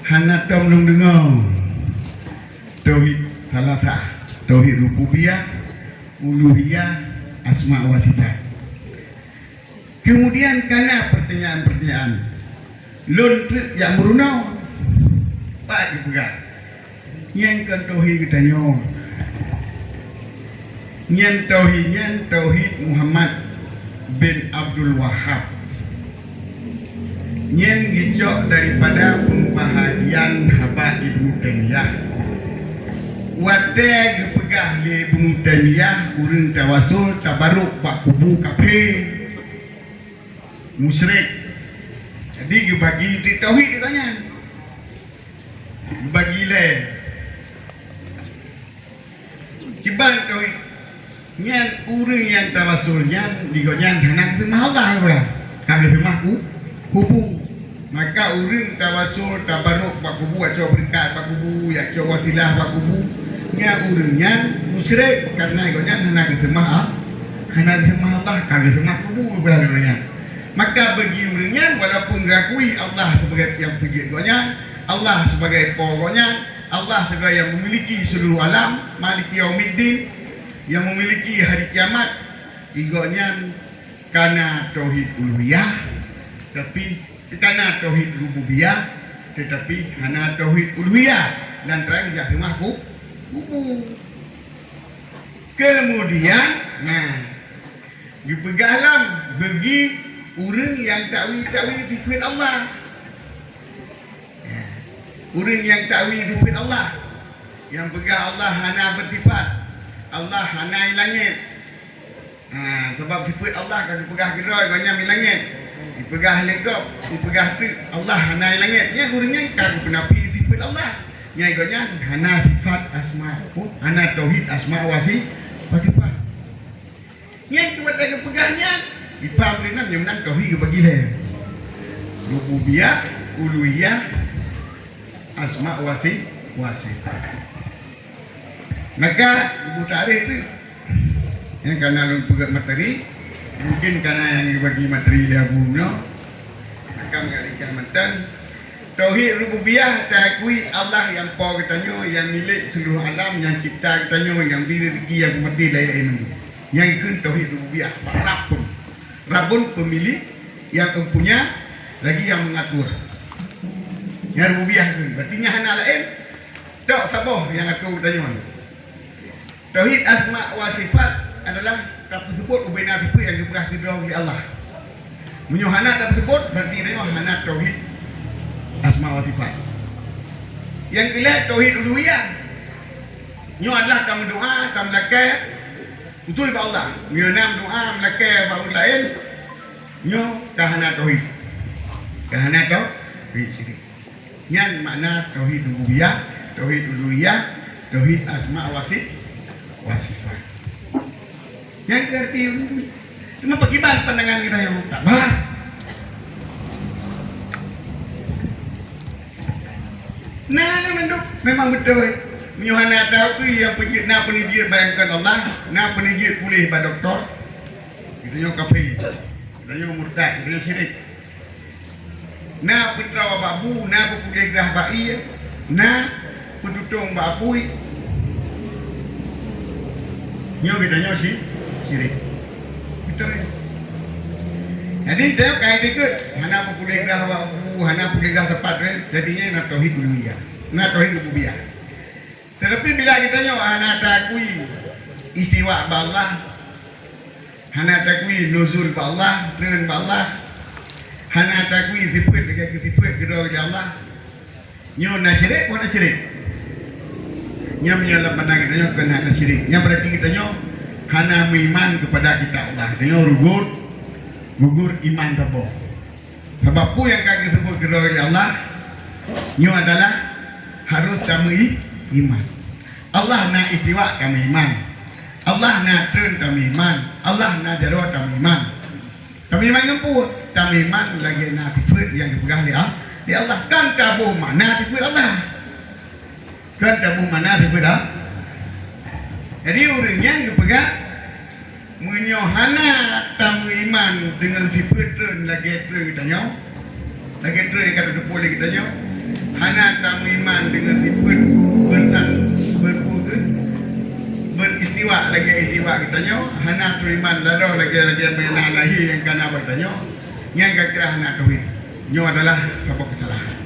hana tom dong dengar tauhid salasah, tauhid rububiyah, uluhiyah, asma wa sifat. Kemudian karena pertanyaan-pertanyaan lontrek yang merunau pak dipegang yang kan tauhid kita nyo yang tauhid Muhammad bin Abdul Wahab yang gicok daripada pembahagian haba Ibnu Taimiyah wadah gepegah li Ibnu Taimiyah urang tawasul tabaruk pak kubu kafe musyrik. Jadi bagi di tauhid katanya bagi le kiban tauhid nyan urang yang tawasulnya digonyan hanak semah Allah ya kagak semah kubu maka urang tawasul tabaruk pak kubu aco berkat pak kubu ya aco wasilah pak kubu nya urangnya musyrik karena digonyan hanak semah Allah kagak semah kubu berarti. Maka bagi orangnya walaupun mengakui Allah sebagai yang penciptanya, Allah sebagai pokoknya, Allah sebagai yang memiliki seluruh alam, Maliki Yaumiddin, yang memiliki hari kiamat, igonya karena tauhid uluhiyah, tapi karena tauhid rububiyah, tetapi hanya tauhid uluhiyah dan terang jadi makhluk kubu. Kemudian, dipegalam bagi orang yang takwil sifat Allah. Orang yang takwil sifat Allah, yang pegang Allah hana bersifat, Allah hana langit. Sebab sifat Allah kan dipegah gerai banyak di langit, dipegah legap, dipegah tu Allah hana langit. Yang orangnya kan penapi sifat Allah. Yang ikutnya hana sifat asma, hana tauhid asma wa sifat. Yang tu ada pegahnya ipam rinan yang menang tauhid bagi le rububiyah, uluhiyah, asma wa sifat. Maka ibu tarikh itu yang karena lu pegang materi, mungkin karena yang dibagi materi dia bunyo, maka mengalihkan mantan tauhid rububiyah takui Allah yang po katanya, yang milik seluruh alam, yang cipta katanya, yang beri rezeki, yang mati lain-lain. Yang itu tauhid rububiyah, Rabbun pemilik yang empunya lagi yang mengatur. Yang rububiyah itu berarti hana lain. Tak sabar yang aku tanya. Tauhid asma wa sifat adalah tak tersebut ubena sifat yang diberah kedua oleh Allah. Menyohana tak tersebut berarti dia hana tauhid asma wa sifat. Yang kelima tauhid uluhiyah. Nyo adalah kamu doa, kamu lakai betul ba Allah. Nyo nam doa lakai ba lain. Nyo kahana tauhid. Kahana tauhid syirik. Yang makna tauhid rububiyah, tauhid uluhiyah, tauhid asma wa sifat. Yang kerti cuma bagaimana pandangan kita yang tak bahas. Nah, memang betul. Yohana tahu tu yang penjit nak penijir bayangkan Allah, nak penijir pulih pada doktor. Kita yang kafir, kita yang murtad, kita yang syirik. Nak putra babu, nak pulih gah bayi, nak petutung babui. Nyo kita nyo syirik. Betul. Jadi saya kait ikut, hana pulih gah babu, hana pulih gah tepat, jadinya nak tauhid uluhiyah, nak tauhid rububiyah. Tetapi bila kita nyo hana takui istiwa ba Allah, hana takui nuzul ba Allah, turun ba Allah, hana takui sifat dengan sifat kedua oleh Allah, nyo nak syirik pun nak syirik. Nyo menyalah pandang kita nyo kena nak syirik. Yang berarti kita nyo hana beriman kepada kita Allah. Kita nyo gugur iman tabo. Sebab pun yang kaki sebut kedua oleh Allah, nyo adalah harus kami iman. Allah na istiwa kami iman. Allah na turun kami iman. Allah na jaruh kami iman. Kami iman gempu. Kami iman lagi na sifat yang dipegang di Allah. Kan kabuh mana sifat Allah. Kan kabuh mana sifat Allah. Jadi orang yang dipegang menyohana tamu iman dengan sifat turun lagi turun kita nyaw. Lagi turun kata boleh kita nyaw. hana tamu iman dengan tipun beristiwa lagi istiwa kitanya hana tu iman lado lagi menalahi yang kana bertanya yang kira hana tauhid nyo adalah sebuah kesalahan.